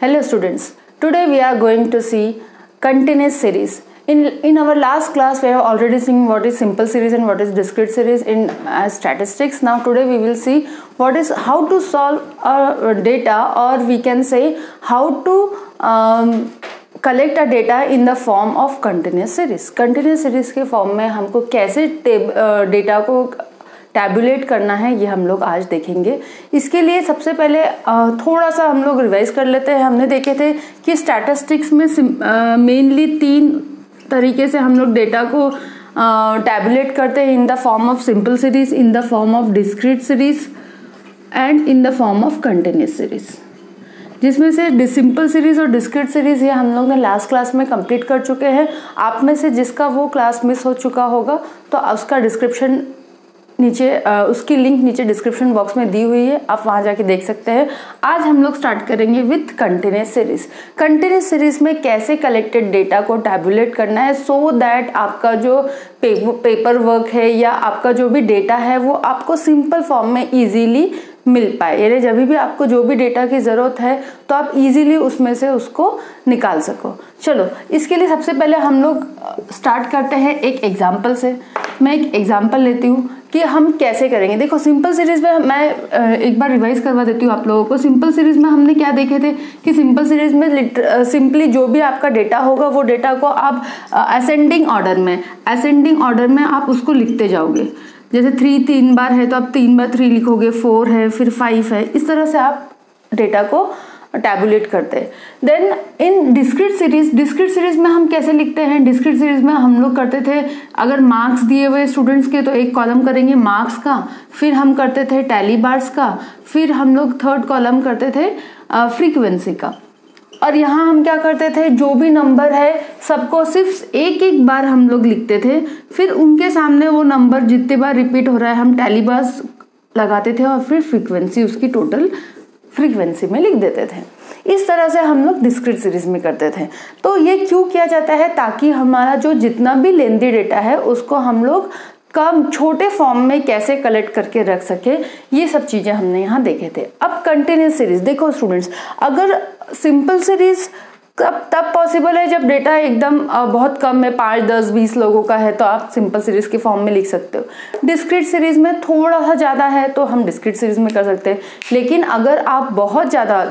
Hello students, today we are going to see continuous series. In our last class we have already seen what is simple series and what is discrete series in statistics. Now today we will see how to solve data, or we can say how to collect a data in the form of continuous series. Continuous series के form में हमको कैसे data को tabulate करना है ये हम लोग आज देखेंगे। इसके लिए सबसे पहले थोड़ा सा हम लोग रिवाइज कर लेते हैं। हमने देखे थे कि स्टैटिस्टिक्स में मेनली 3 तरीके से हम लोग डेटा को टैबुलेट करते हैं, in the form of simple series, in the form of discrete series and in the form of continuous series, जिसमें से सिंपल सीरीज और डिस्क्रीट सीरीज ये हम लोग ने लास्ट क्लास में कंप्लीट कर चुके हैं। आप में से जिसका वो क्लास मिस हो चुका होगा तो उसका डिस्क्रिप्शन नीचे उसकी लिंक नीचे डिस्क्रिप्शन बॉक्स में दी हुई है, आप वहां जाके देख सकते हैं। आज हम लोग स्टार्ट करेंगे with continuous series. Continuous series में कैसे कलेक्टेड डेटा को टैबुलेट करना है सो दैट आपका जो पेपर वर्क है या आपका जो भी डेटा है वो आपको सिंपल फॉर्म में इजीली मिल पाए, यानी जब भी आपको जो भी डेटा की ज़रूरत है तो आप इजीली उसमें से उसको निकाल सको। चलो इसके लिए सबसे पहले हम लोग स्टार्ट करते हैं एक एग्जाम्पल से। मैं एक एग्जाम्पल लेती हूँ कि हम कैसे करेंगे। देखो सिंपल सीरीज में मैं एक बार रिवाइज करवा देती हूँ आप लोगों को। सिंपल सीरीज में हमने क्या देखे थे कि सिंपल सीरीज में सिंपली जो भी आपका डेटा होगा वो डेटा को आप असेंडिंग ऑर्डर में आप उसको लिखते जाओगे। जैसे 3 बार है तो आप 3 बार 3 लिखोगे, 4 है फिर 5 है, इस तरह से आप डेटा को टैबुलेट करते हैं। देन इन डिस्क्रीट सीरीज में हम कैसे लिखते हैं? डिस्क्रीट सीरीज में हम लोग करते थे, अगर मार्क्स दिए हुए स्टूडेंट्स के तो एक कॉलम करेंगे मार्क्स का, फिर हम करते थे टैली बार्स का, फिर हम लोग 3rd कॉलम करते थे फ्रीक्वेंसी का। और यहाँ हम क्या करते थे, जो भी नंबर है सबको सिर्फ एक बार हम लोग लिखते थे, फिर उनके सामने वो नंबर जितने बार रिपीट हो रहा है हम टैली बार्स लगाते थे और फिर फ्रीक्वेंसी उसकी टोटल फ्रीक्वेंसी में लिख देते थे। इस तरह से हम लोग डिस्क्रीट सीरीज में करते थे। तो ये क्यों किया जाता है? ताकि हमारा जो जितना भी लेंथी डेटा है उसको हम लोग कम छोटे फॉर्म में कैसे कलेक्ट करके रख सके, ये सब चीजें हमने यहाँ देखे थे। अब कंटिन्यूस सीरीज देखो स्टूडेंट्स, अगर सिंपल सीरीज तब पॉसिबल है जब डेटा एकदम बहुत कम है, 5, 10, 20 लोगों का है तो आप सिंपल सीरीज के फॉर्म में लिख सकते हो। डिस्क्रीट सीरीज में थोड़ा सा ज़्यादा है तो हम डिस्क्रीट सीरीज में कर सकते हैं। लेकिन अगर आप बहुत ज़्यादा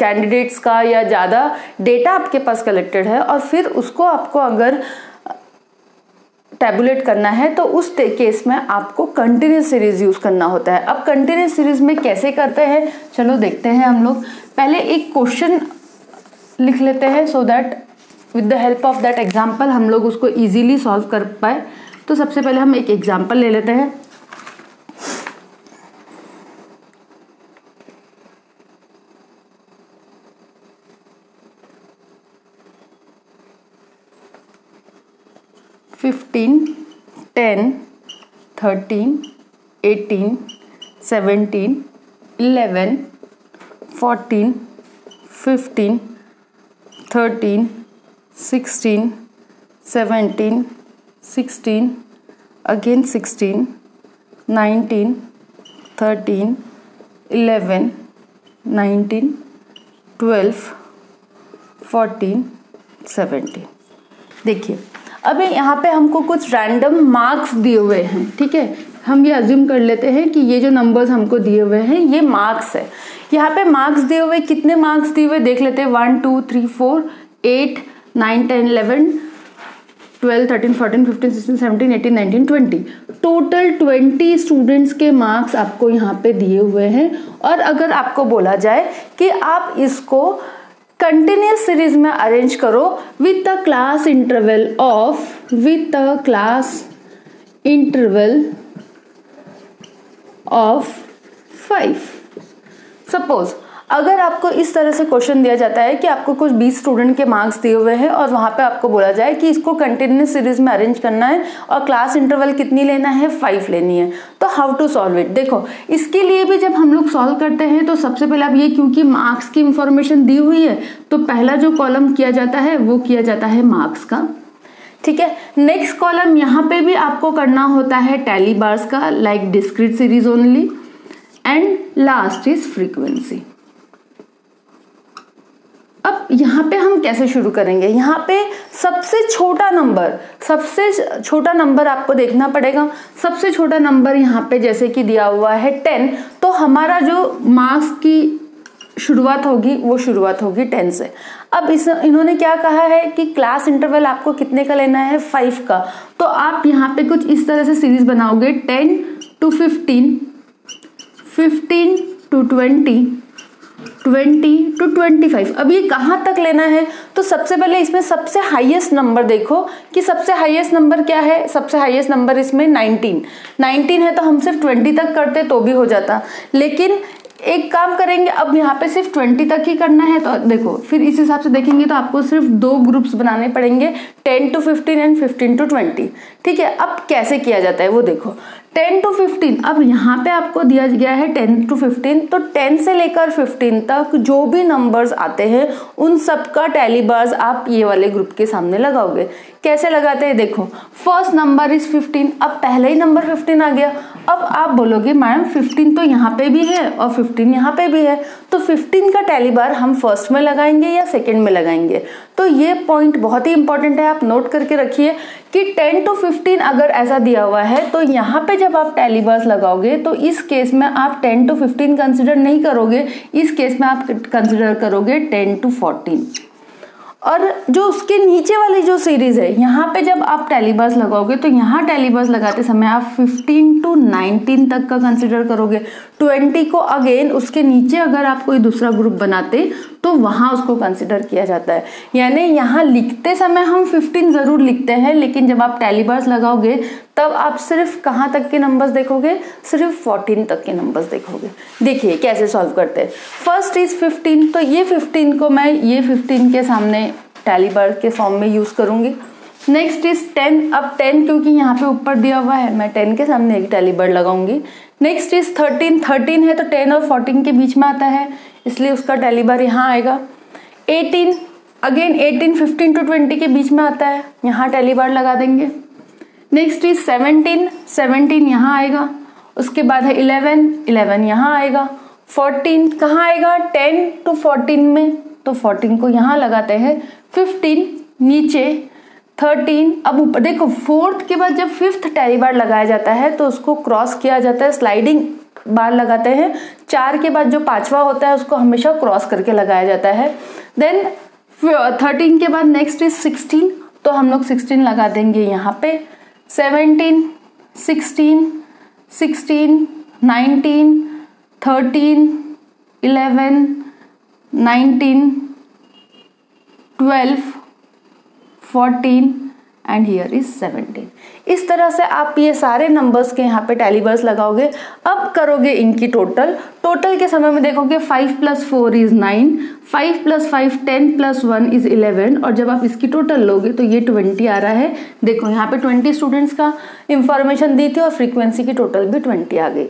कैंडिडेट्स का या ज़्यादा डेटा आपके पास कलेक्टेड है और फिर उसको आपको अगर टैबुलेट करना है तो उस केस में आपको कंटिन्यूस सीरीज यूज करना होता है। अब कंटिन्यूस सीरीज में कैसे करते हैं चलो देखते हैं। हम लोग पहले एक क्वेश्चन लिख लेते हैं so that with the help of that example हम लोग उसको इजीली सॉल्व कर पाए। तो सबसे पहले हम एक एग्जांपल ले लेते हैं। (15, 10, 13, 18, 17, 11, 14, 15, 13, 16, 17, 16, again 16, 19, 13, 11, 19, 12, 14, 17। देखिए अब यहाँ पे हमको कुछ रैंडम मार्क्स दिए हुए हैं, ठीक है। हम ये अज्यूम कर लेते हैं कि ये जो नंबर्स हमको दिए हुए हैं ये मार्क्स है। यहाँ पे मार्क्स दिए हुए, कितने मार्क्स दिए हुए देख लेते हैं। 1 2 3 4 8 9 10 11 12 13 14 15 16 17 18 19 20, टोटल 20 स्टूडेंट्स के मार्क्स आपको यहाँ पे दिए हुए हैं। और अगर आपको बोला जाए कि आप इसको कंटिन्यूस सीरीज में अरेंज करो with the class interval of 5। Suppose अगर आपको इस तरह से क्वेश्चन दिया जाता है कि आपको कुछ 20 स्टूडेंट के मार्क्स दिए हुए हैं और वहां पे आपको बोला जाए कि इसको कंटिन्यूस सीरीज में अरेंज करना है और क्लास इंटरवल कितनी लेना है, 5 लेनी है। तो हाउ टू सॉल्व इट, देखो इसके लिए भी जब हम लोग सॉल्व करते हैं तो सबसे पहले अब ये क्योंकि मार्क्स की इंफॉर्मेशन दी हुई है तो पहला जो कॉलम किया जाता है वो किया जाता है मार्क्स का, ठीक है। नेक्स्ट कॉलम यहाँ पे भी आपको करना होता है टैली बार्स का, like discrete series only, and last is frequency. अब यहाँ पे हम कैसे शुरू करेंगे, यहाँ पे सबसे छोटा नंबर आपको देखना पड़ेगा। सबसे छोटा नंबर यहाँ पे जैसे कि दिया हुआ है 10, तो हमारा जो मार्क्स की शुरुआत होगी वो शुरुआत होगी 10 से। अब इन्होंने क्या कहा है कि क्लास इंटरवल आपको कितने का लेना है, 5 का। तो आप यहाँ पे कुछ इस तरह से सीरीज बनाओगे, 10 to 15, 15 to 20, 20 to 25। अब ये कहाँ तक लेना है, तो सबसे पहले इसमें सबसे हाईएस्ट नंबर देखो कि सबसे हाईएस्ट नंबर क्या है। सबसे हाईएस्ट नंबर इसमें 19 है, तो हम सिर्फ 20 तक करते तो भी हो जाता, लेकिन एक काम करेंगे, अब यहाँ पे सिर्फ 20 तक ही करना है। तो देखो फिर इस हिसाब से देखेंगे तो आपको सिर्फ 2 ग्रुप्स बनाने पड़ेंगे, 10 to 15 एंड 15 to 20। ठीक है, अब कैसे किया जाता है वो देखो। 10 to 15, अब यहाँ पे आपको दिया गया है 10 to 15, तो 10 से लेकर 15 तक जो भी नंबर्स आते हैं उन सबका टैली बार्स आप ये वाले ग्रुप के सामने लगाओगे। कैसे लगाते हैं देखो, फर्स्ट नंबर इज 15, अब पहले ही नंबर 15 आ गया। अब आप बोलोगे मैडम 15 तो यहाँ पे भी है और 15 यहाँ पे भी है, तो 15 का टैली बार हम फर्स्ट में लगाएंगे या सेकंड में लगाएंगे। तो ये पॉइंट बहुत ही इंपॉर्टेंट है, आप नोट करके रखिए कि 10 to 15 अगर ऐसा दिया हुआ है तो यहाँ पे जब आप टैली बार्स लगाओगे तो इस केस में आप 10 to 15 कंसिडर नहीं करोगे, इस केस में आप कंसिडर करोगे 10 to 14। और जो उसके नीचे वाली जो सीरीज है यहाँ पे जब आप टैली बार्स लगाओगे तो यहाँ टैली बार्स लगाते समय आप 15 to 19 तक का कंसिडर करोगे। 20 को अगेन उसके नीचे अगर आप कोई दूसरा ग्रुप बनाते तो वहाँ उसको कंसिडर किया जाता है। यानी यहाँ लिखते समय हम 15 जरूर लिखते हैं, लेकिन जब आप टैली बार्स लगाओगे तब आप सिर्फ कहाँ तक के नंबर्स देखोगे, सिर्फ 14 तक के नंबर्स देखोगे। देखिए कैसे सॉल्व करते हैं। फर्स्ट इज 15, तो ये 15 को मैं ये 15 के सामने टैली बार के फॉर्म में यूज करूंगी। नेक्स्ट इज 10, अब 10 क्योंकि यहाँ पे ऊपर दिया हुआ है मैं 10 के सामने एक टैली बार लगाऊंगी। नेक्स्ट इज 13 है तो 10 और 14 के बीच में आता है इसलिए उसका टैली बार यहाँ आएगा। 18 अगेन 18 15 to 20 के बीच में आता है, यहाँ टैली बार लगा देंगे। नेक्स्ट इज 17 यहाँ आएगा, उसके बाद है 11 यहाँ आएगा। 14 कहाँ आएगा, 10 to 14 में, तो 14 को यहाँ लगाते हैं। 15 नीचे, 13 अब ऊपर। देखो फोर्थ के बाद जब फिफ्थ टैली बार लगाया जाता है तो उसको क्रॉस किया जाता है, स्लाइडिंग बार लगाते हैं। 4 के बाद जो 5वां होता है उसको हमेशा क्रॉस करके लगाया जाता है। देन 13 के बाद नेक्स्ट इज 16, तो हम लोग 16 लगा देंगे यहाँ पे। 17 16 19 13 11 19 12 14 एंड हियर इज 17। इस तरह से आप ये सारे नंबर्स के यहाँ पे टैली बार्स लगाओगे। अब करोगे इनकी टोटल के समय में देखोगे 5 + 4 इज 9, 5 + 5 10 + 1 इज 11, और जब आप इसकी टोटल लोगे तो ये 20 आ रहा है। देखो यहाँ पे 20 स्टूडेंट्स का इंफॉर्मेशन दी थी और फ्रीक्वेंसी की टोटल भी 20 आ गई।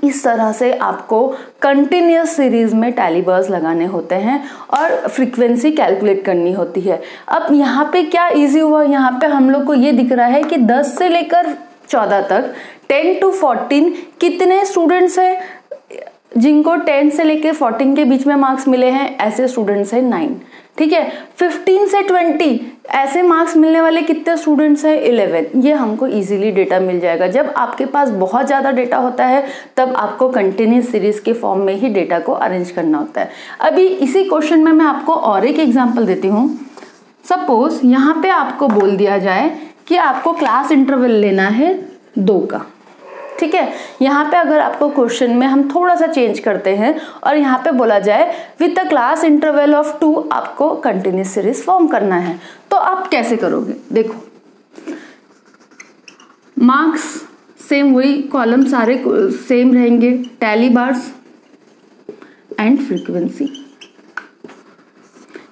इस तरह से आपको कंटिन्यूअस सीरीज में टैली बार्स लगाने होते हैं और फ्रीक्वेंसी कैलकुलेट करनी होती है। अब यहाँ पे क्या इजी हुआ, यहाँ पे हम लोग को ये दिख रहा है कि 10 से लेकर 14 तक 10 to 14 कितने स्टूडेंट्स हैं जिनको 10 से लेकर 14 के बीच में मार्क्स मिले हैं, ऐसे स्टूडेंट्स हैं 9। ठीक है, 15 से 20 ऐसे मार्क्स मिलने वाले कितने स्टूडेंट्स हैं, 11। ये हमको इजीली डेटा मिल जाएगा। जब आपके पास बहुत ज़्यादा डेटा होता है तब आपको कंटिन्यूस सीरीज के फॉर्म में ही डेटा को अरेंज करना होता है। अभी इसी क्वेश्चन में मैं आपको और एक एग्जाम्पल देती हूँ। सपोज यहाँ पे आपको बोल दिया जाए कि आपको क्लास इंटरवल लेना है 2 का। ठीक है, यहाँ पे अगर आपको क्वेश्चन में हम थोड़ा सा चेंज करते हैं और यहाँ पे बोला जाए with the class interval of 2 आपको कंटिन्यूस सीरीज फॉर्म करना है, तो आप कैसे करोगे। देखो मार्क्स सेम, वही कॉलम सारे सेम रहेंगे, टैली बार्स एंड फ्रीक्वेंसी।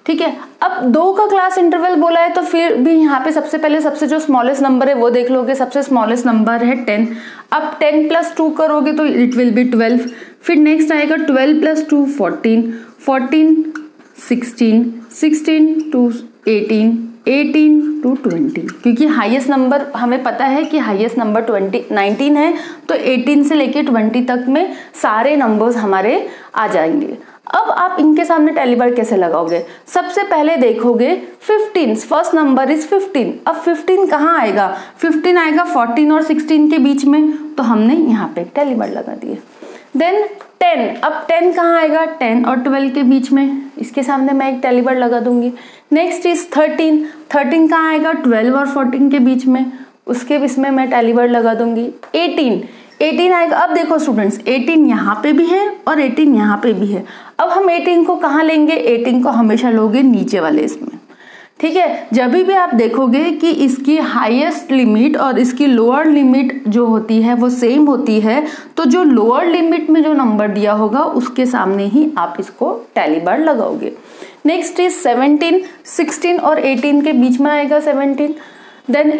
ठीक है, अब 2 का क्लास इंटरवल बोला है तो फिर भी यहाँ पे सबसे पहले सबसे जो स्मॉलेस्ट नंबर है वो देख लोगे। सबसे स्मॉलेस्ट नंबर है 10। अब 10 + 2 करोगे तो इट विल बी 12। फिर नेक्स्ट आएगा 12 + 2 14, 14 16, 16 to 18, 18 to 20। क्योंकि हाईएस्ट नंबर हमें पता है कि हाईएस्ट नंबर 19 है, तो 18 से लेके 20 तक में सारे नंबर्स हमारे आ जाएंगे। अब आप इनके सामने टैली बार कैसे लगाओगे? सबसे पहले देखोगे 15, फर्स्ट नंबर इज 15। अब 15 कहाँ आएगा? 15 आएगा 14 और 16 के बीच में, तो हमने यहाँ पे टैली बार लगा दिए। देन 10, अब 10 कहाँ आएगा? 10 और 12 के बीच में, इसके सामने मैं एक टैली बार लगा दूंगी। नेक्स्ट इज 13, 13 कहाँ आएगा? 12 और 14 के बीच में, उसके इसमें मैं टैली बार लगा दूंगी। 18 आएगा। अब देखो स्टूडेंट्स, 18 यहाँ पे भी है और 18 यहाँ पे भी है। अब हम 18 को कहाँ लेंगे? 18 को हमेशा लोगे नीचे वाले इसमें, ठीक है। जब भी आप देखोगे कि इसकी हाईएस्ट लिमिट और इसकी लोअर लिमिट जो होती है वो सेम होती है, तो जो लोअर लिमिट में जो नंबर दिया होगा उसके सामने ही आप इसको टैली बार लगाओगे। नेक्स्ट इज 17, 16 और 18 के बीच में आएगा 17। देन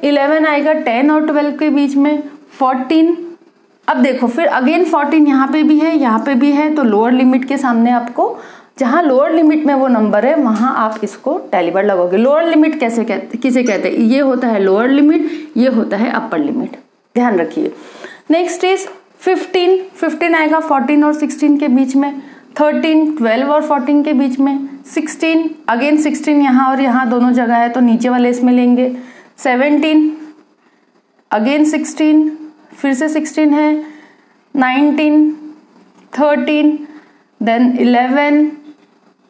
11 आएगा 10 और 12 के बीच में। 14, अब देखो फिर अगेन 14 यहाँ पे भी है, यहाँ पे भी है, तो लोअर लिमिट के सामने आपको जहाँ लोअर लिमिट में वो नंबर है वहां आप इसको टैली बार लगाओगे। लोअर लिमिट किसे कहते हैं? ये होता है लोअर लिमिट, ये होता है अपर लिमिट, ध्यान रखिए। नेक्स्ट इज 15 आएगा 14 और 16 के बीच में। 13 12 और 14 के बीच में। 16 अगेन 16 यहाँ और यहाँ दोनों जगह है, तो नीचे वाले इसमें लेंगे। 17 अगेन 16, फिर से 16 है। 19 13 देन 11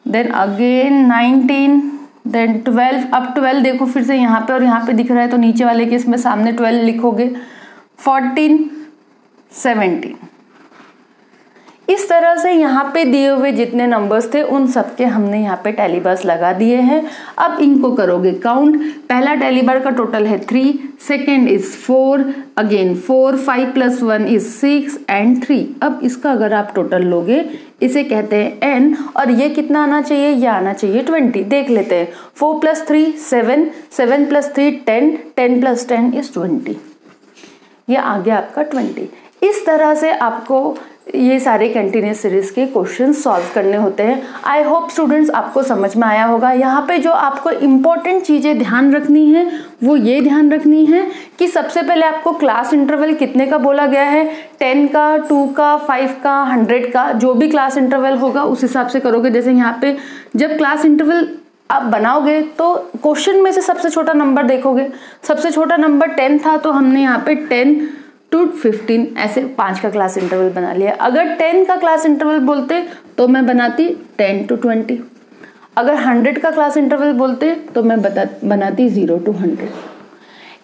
देन अगेन 19 देन 12। अब 12 देखो फिर से यहाँ पे और यहाँ पे दिख रहा है, तो नीचे वाले के इसमें सामने 12 लिखोगे। 14 17। इस तरह से यहाँ पे दिए हुए जितने नंबर्स थे उन सबके हमने यहाँ पे टैली बार्स लगा दिए हैं। अब इनको करोगे काउंट। पहला टैली बार का टोटल है 3, second is 4, again 4, 5 + 1 is 6 and 3। अब इसका अगर आप टोटल लोगे, इसे कहते हैं n, और ये कितना आना चाहिए? ये आना चाहिए 20। देख लेते हैं। 4 + 3 7, 7 + 3 10, 10 + 10 इज 20। ये आ गया आपका 20। इस तरह से आपको ये सारे कंटिन्यूस सीरीज के क्वेश्चन सॉल्व करने होते हैं। आई होप स्टूडेंट्स आपको समझ में आया होगा। यहाँ पे जो आपको इम्पोर्टेंट चीज़ें ध्यान रखनी है वो ये ध्यान रखनी है कि सबसे पहले आपको क्लास इंटरवल कितने का बोला गया है? 10 का, 2 का, 5 का, 100 का, जो भी क्लास इंटरवल होगा उस हिसाब से करोगे। जैसे यहाँ पे जब क्लास इंटरवल आप बनाओगे तो क्वेश्चन में से सबसे छोटा नंबर देखोगे। सबसे छोटा नंबर 10 था, तो हमने यहाँ पे 10 to 15 ऐसे 5 का क्लास इंटरवल बना लिया। अगर 10 का क्लास इंटरवल बोलते तो मैं बनाती 10 to 20। अगर 100 का क्लास इंटरवल बोलते तो मैं बनाती 0 to 100।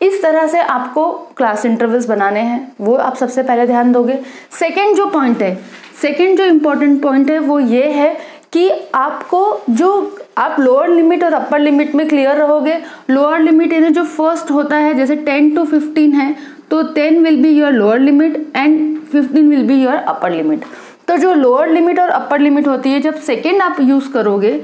इस तरह से आपको क्लास इंटरवल्स बनाने हैं, वो आप सबसे पहले ध्यान दोगे। सेकेंड जो पॉइंट है, सेकेंड जो इम्पोर्टेंट पॉइंट है वो ये है कि आपको जो आप लोअर लिमिट और अपर लिमिट में क्लियर रहोगे। लोअर लिमिट यानी जो फर्स्ट होता है, जैसे 10 to 15 है, तो 10 will be your lower limit and 15 will be your upper limit. तो जो लोअर लिमिट और अपर लिमिट होती है, जब सेकेंड आप यूज करोगे,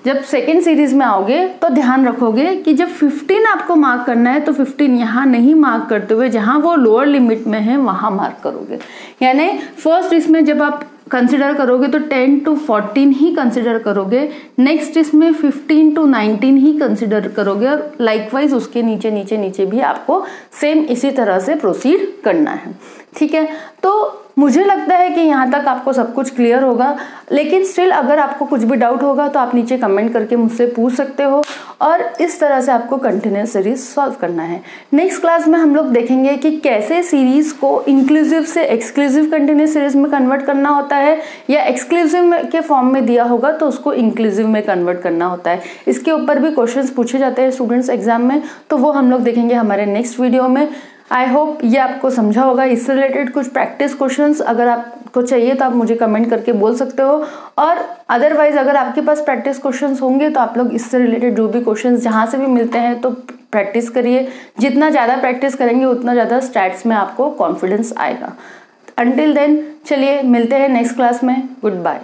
जब सेकेंड सीरीज में आओगे तो ध्यान रखोगे कि जब 15 आपको मार्क करना है तो 15 यहाँ नहीं मार्क करते हुए जहाँ वो लोअर लिमिट में है वहाँ मार्क करोगे। यानी फर्स्ट इसमें जब आप कंसिडर करोगे तो 10 to 14 ही कंसिडर करोगे। नेक्स्ट इसमें 15 to 19 ही कंसिडर करोगे, और लाइकवाइज उसके नीचे नीचे नीचे भी आपको सेम इसी तरह से प्रोसीड करना है। ठीक है, तो मुझे लगता है कि यहाँ तक आपको सब कुछ क्लियर होगा, लेकिन स्टिल अगर आपको कुछ भी डाउट होगा तो आप नीचे कमेंट करके मुझसे पूछ सकते हो, और इस तरह से आपको कंटिन्यूस सीरीज सॉल्व करना है। नेक्स्ट क्लास में हम लोग देखेंगे कि कैसे सीरीज को इंक्लूसिव से एक्सक्लूसिव कंटिन्यूस सीरीज में कन्वर्ट करना होता है, या एक्सक्लूसिव के फॉर्म में दिया होगा तो उसको इंक्लूसिव में कन्वर्ट करना होता है। इसके ऊपर भी क्वेश्चंस पूछे जाते हैं स्टूडेंट्स एग्जाम में, तो वो हम लोग देखेंगे हमारे नेक्स्ट वीडियो में। आई होप ये आपको समझा होगा। इससे रिलेटेड कुछ प्रैक्टिस क्वेश्चंस अगर आपको चाहिए तो आप मुझे कमेंट करके बोल सकते हो, और अदरवाइज अगर आपके पास प्रैक्टिस क्वेश्चंस होंगे तो आप लोग इससे रिलेटेड जो भी क्वेश्चंस जहाँ से भी मिलते हैं तो प्रैक्टिस करिए। जितना ज़्यादा प्रैक्टिस करेंगे उतना ज़्यादा स्टैट्स में आपको कॉन्फिडेंस आएगा। अंटिल देन चलिए मिलते हैं नेक्स्ट क्लास में। Good bye.